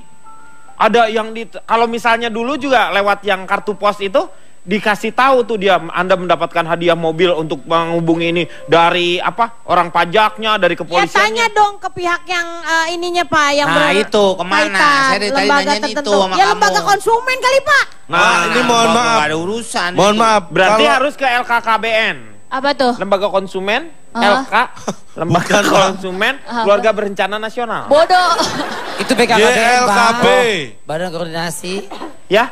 Ada yang kalau misalnya dulu juga lewat yang kartu pos itu dikasih tahu tuh dia Anda mendapatkan hadiah mobil untuk menghubungi ini dari orang pajaknya, dari Ya kepolisian. tanya dong ke pihak yang ininya Pak, yang Nah, itu kemana? kaitan, Saya dari tadi lembaga nanyain tertentu. itu sama Ya kamu. lembaga konsumen kali Pak. Nah, ini mohon maaf. Gak ada urusan. Mohon itu. maaf. Berarti kalau- harus ke LKKBN. Apa tuh? Lembaga Konsumen, Ah. LK, Lembaga Konsumen, Keluarga Berencana Nasional. Bodoh. Itu BKKBN, YLKB. Bang. Badan Koordinasi. Ya?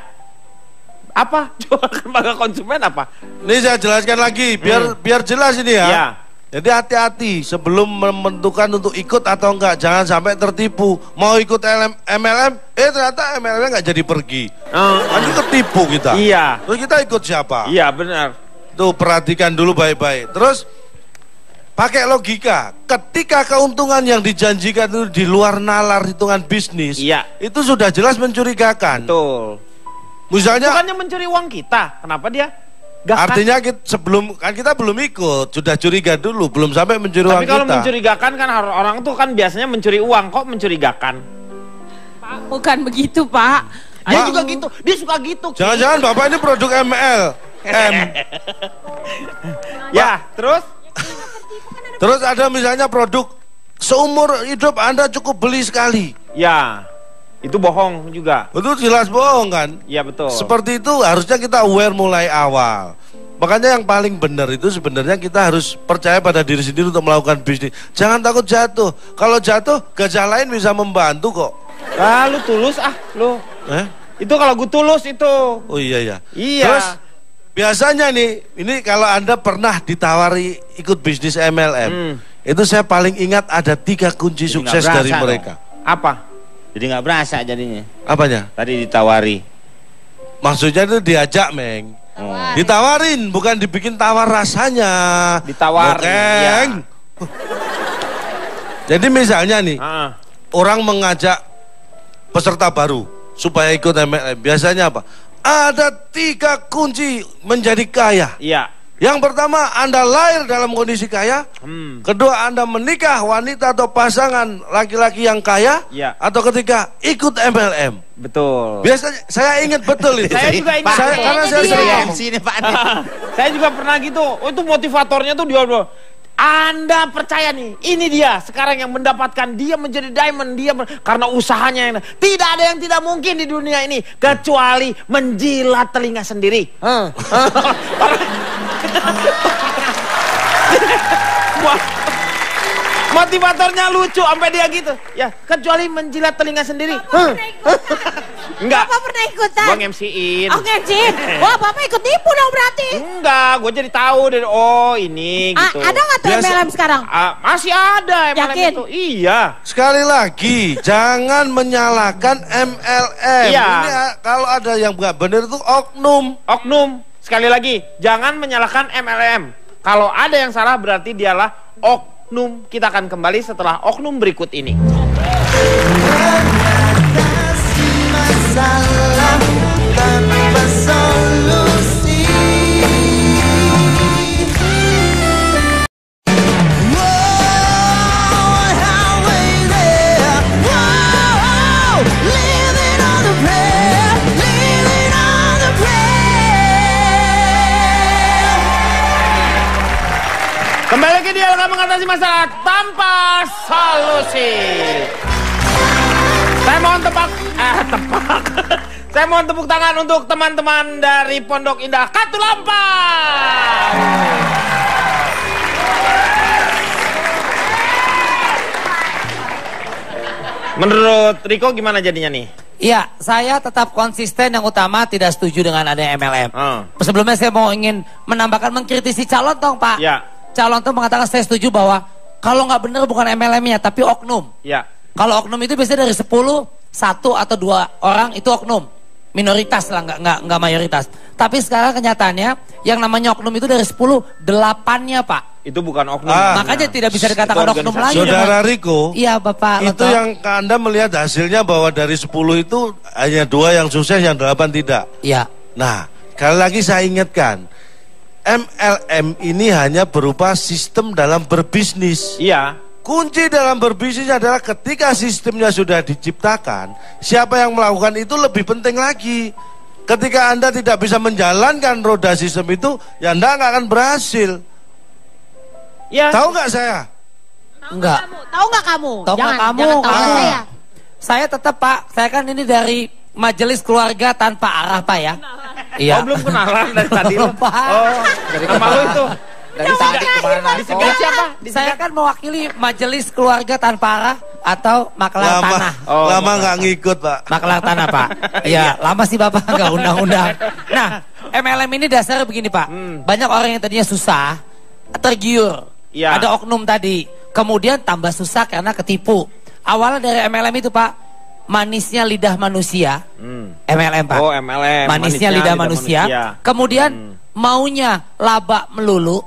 Apa? Coba lembaga konsumen apa? Ini saya jelaskan lagi biar jelas ini ya. Ya. Jadi hati-hati sebelum menentukan untuk ikut atau enggak, jangan sampai tertipu. Mau ikut MLM, ternyata MLM enggak jadi pergi. Nanti ketipu kita. Iya. Terus kita ikut siapa? Iya benar. Tuh perhatikan dulu baik-baik. Terus pakai logika. Ketika keuntungan yang dijanjikan itu di luar nalar hitungan bisnis, Iya. itu sudah jelas mencurigakan. Betul. Misalnya, Bukannya mencuri uang kita, kenapa dia? Gak artinya kita belum ikut, sudah curiga dulu, belum sampai mencuri uang Tapi kalau kita. mencurigakan kan orang tuh kan biasanya mencuri uang, kok mencurigakan? Bukan begitu Pak. Dia Pak. juga gitu, dia suka gitu. Jangan-jangan Bapak ini produk MLM. Ya, terus? Terus ada misalnya produk seumur hidup Anda cukup beli sekali. Ya, itu bohong juga. Itu jelas bohong kan? Ya betul. Seperti itu harusnya kita aware mulai awal. Makanya yang paling benar itu sebenarnya kita harus percaya pada diri sendiri untuk melakukan bisnis. Jangan takut jatuh. Kalau jatuh, gajah lain bisa membantu kok. Ah, lu tulus lu. Itu kalau gue tulus itu. Oh iya ya. Iya. Terus biasanya nih, ini kalau Anda pernah ditawari ikut bisnis MLM, itu saya paling ingat ada 3 kunci Jadi sukses nggak dari berasa mereka. Apa? Jadi nggak berasa jadinya. Apanya? Tadi ditawari. Maksudnya itu diajak, Meng. Ditawarin, bukan dibikin tawar rasanya. Ditawarin, Bokeng. Jadi misalnya nih, orang mengajak peserta baru supaya ikut MLM. Biasanya apa? Ada 3 kunci menjadi kaya. Iya. Yang pertama, Anda lahir dalam kondisi kaya. Kedua, Anda menikah wanita atau pasangan laki-laki yang kaya. Ya. Atau ketika ikut MLM. Betul. Biasanya saya ingat betul itu. Saya juga ingat. Karena saya sering MC ini Pak. Saya juga pernah gitu. Oh, itu motivatornya tuh dia. Anda percaya nih, ini dia sekarang yang mendapatkan, dia menjadi diamond, karena usahanya yang tidak ada yang tidak mungkin di dunia ini kecuali menjilat telinga sendiri. Motivatornya lucu sampai dia gitu. Ya, kecuali menjilat telinga sendiri. Enggak. Bapak pernah ikutan? Gua MC-in. Oh, MC-in. Wah, Bapak ikut tipu dong berarti. Enggak, gue jadi tahu dari ini gitu. Ada nggak tuh MLM sekarang? Masih ada MLM Yakin? itu. Iya. Sekali lagi, jangan menyalahkan MLM. Iya. Ini kalau ada yang nggak benar itu oknum. Oknum. Sekali lagi, jangan menyalahkan MLM. Kalau ada yang salah berarti dialah oknum. Kita akan kembali setelah oknum berikut ini. Masalah tanpa solusi. Kembali lagi di Dialog Mengatasi Masalah Tanpa Solusi. Saya mohon Saya mohon tepuk tangan untuk teman-teman dari Pondok Indah Katulampa. Menurut Riko gimana jadinya nih? Iya, saya tetap konsisten, yang utama tidak setuju dengan adanya MLM. Sebelumnya saya mau ingin menambahkan mengkritisi calon dong Pak. Ya. Calon tuh mengatakan saya setuju bahwa kalau nggak benar bukan MLM-nya tapi oknum. Ya. Kalau oknum itu biasanya dari 10, 1 atau 2 orang itu oknum. Minoritas lah, nggak mayoritas. Tapi sekarang kenyataannya yang namanya oknum itu dari 10, 8-nya Pak. Itu bukan oknum. Makanya tidak bisa dikatakan oknum lagi. Saudara Riko, iya Bapak itu Loto. yang Anda melihat hasilnya bahwa dari 10 itu hanya 2 yang sukses, yang 8 tidak. Iya. Nah, sekali lagi saya ingatkan, MLM ini hanya berupa sistem dalam berbisnis. Iya. Kunci dalam berbisnis adalah ketika sistemnya sudah diciptakan, siapa yang melakukan itu lebih penting lagi. Ketika Anda tidak bisa menjalankan roda sistem itu, ya Anda nggak akan berhasil. Ya. Tahu nggak saya? Enggak. Tahu nggak kamu? Tahu nggak kamu? Jangan tahu saya. Saya tetap Pak, saya kan ini dari Majelis Keluarga Tanpa Arah Pak ya. Iya. Oh belum kenalan dari tadi lo. Oh, dari kemarin itu. Dari tadi kemana? Di sebelah siapa? Saya kan mewakili Majelis Keluarga Tanpa Arah atau Makelar Tanah. Lama nggak ngikut Pak. Makelar Tanah Pak. Iya, lama sih Bapak nggak undang-undang. Nah, MLM ini dasarnya begini Pak. Banyak orang yang tadinya susah, tergiur. Ya. Ada oknum tadi. Kemudian tambah susah karena ketipu. Awalnya dari MLM itu Pak, manisnya lidah manusia. MLM Pak. Oh MLM. Manisnya lidah manusia. Kemudian maunya laba melulu.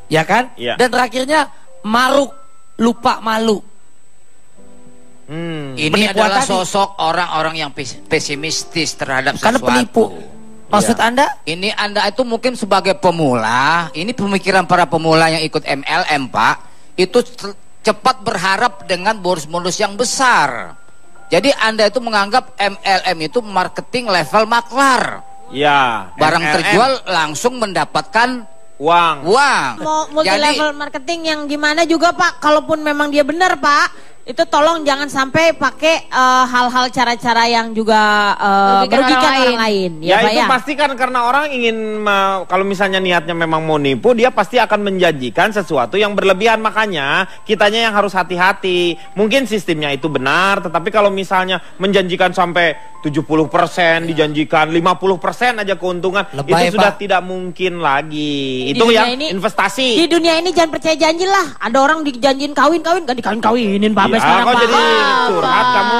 Ya kan? Ya. Dan terakhirnya maruk, lupa malu. Ini adalah sosok orang-orang yang pesimistis terhadap sesuatu. Karena penipu. Maksud Anda? Ini Anda itu mungkin sebagai pemula, ini pemikiran para pemula yang ikut MLM Pak, itu cepat berharap dengan bonus-bonus yang besar. Jadi Anda itu menganggap MLM itu marketing level maklar. Ya. Barang MLM. terjual langsung mendapatkan uang. Mau multi level marketing yang gimana juga Pak, kalaupun memang dia benar Pak, itu tolong jangan sampai pakai hal-hal cara-cara yang juga merugikan orang lain. Ya, Pak, itu pasti kan karena orang ingin kalau misalnya niatnya memang mau nipu, dia pasti akan menjanjikan sesuatu yang berlebihan. Makanya kitanya yang harus hati-hati. Mungkin sistemnya itu benar, tetapi kalau misalnya menjanjikan sampai 70%, dijanjikan 50% aja keuntungan, Lebay, itu sudah Pak. tidak mungkin lagi. Di Itu dunia yang ini- investasi. Di dunia ini jangan percaya janji lah. Ada orang dijanjiin kawin-kawin, gak dikawin-kawinin Pak. Ya, kok jadi curhat kamu?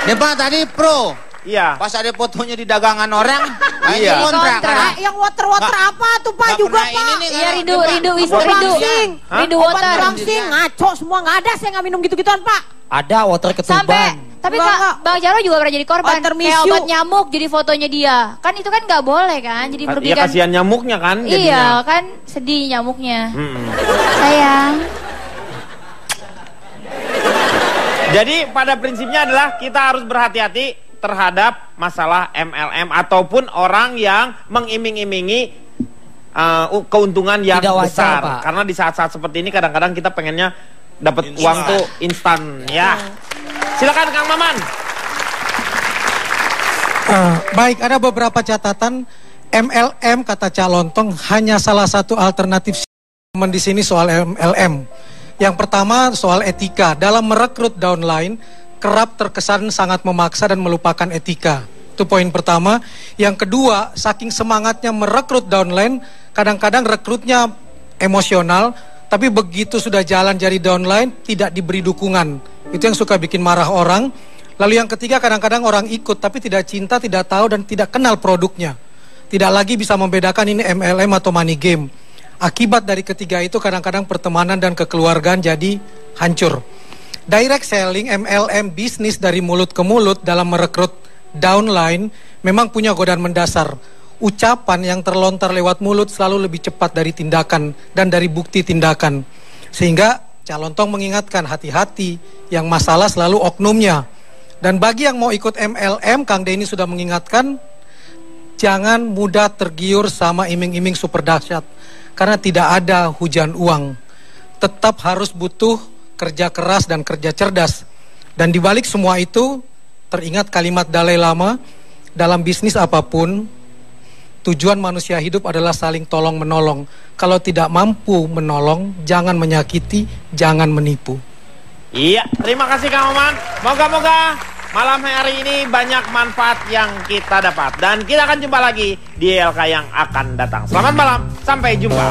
Ya Pak tadi pro. Iya. Pas ada fotonya di dagangan orang, Iya. kontrak. Yang water-water apa tuh Pak nggak juga pernah Pak? ini nih, Iya, karena rindu Obat langsing. Rindu Obat water. langsing, ngaco semua, nggak ada saya nggak minum gitu-gituan Pak. Ada water ketuban. Tapi Kak, Bang Jarwo juga pernah jadi korban. Kayak obat nyamuk jadi fotonya dia. Kan itu kan nggak boleh kan? Jadi merugikan. Iya, kasihan nyamuknya kan jadinya. Iya, kan sedih nyamuknya. Sayang. Jadi pada prinsipnya adalah kita harus berhati-hati terhadap masalah MLM ataupun orang yang mengiming-imingi keuntungan yang besar. Pak. Karena di saat-saat seperti ini kadang-kadang kita pengennya dapat uang tuh instan ya. Silakan Kang Maman. Baik, ada beberapa catatan. MLM kata Cak Lontong hanya salah satu alternatif di sini soal MLM. Yang pertama soal etika. Dalam merekrut downline kerap terkesan sangat memaksa dan melupakan etika. Itu poin pertama. Yang kedua, saking semangatnya merekrut downline, kadang-kadang rekrutnya emosional, tapi begitu sudah jalan jadi downline tidak diberi dukungan. Itu yang suka bikin marah orang. Lalu yang ketiga, kadang-kadang orang ikut tapi tidak cinta, tidak tahu dan tidak kenal produknya. Tidak lagi bisa membedakan ini MLM atau money game. Akibat dari ketiga itu kadang-kadang pertemanan dan kekeluargaan jadi hancur. Direct selling MLM bisnis dari mulut ke mulut dalam merekrut downline memang punya godaan mendasar. Ucapan yang terlontar lewat mulut selalu lebih cepat dari tindakan dan dari bukti tindakan. Sehingga Cak Lontong mengingatkan hati-hati, yang masalah selalu oknumnya. Dan bagi yang mau ikut MLM, Kang Denny sudah mengingatkan, jangan mudah tergiur sama iming-iming super dahsyat. Karena tidak ada hujan uang. Tetap harus butuh kerja keras dan kerja cerdas. Dan dibalik semua itu, teringat kalimat Dalai Lama, dalam bisnis apapun, tujuan manusia hidup adalah saling tolong-menolong. Kalau tidak mampu menolong, jangan menyakiti, jangan menipu. Iya, terima kasih Kang Maman. Moga-moga malam hari ini banyak manfaat yang kita dapat. Dan kita akan jumpa lagi di LK yang akan datang. Selamat malam, sampai jumpa.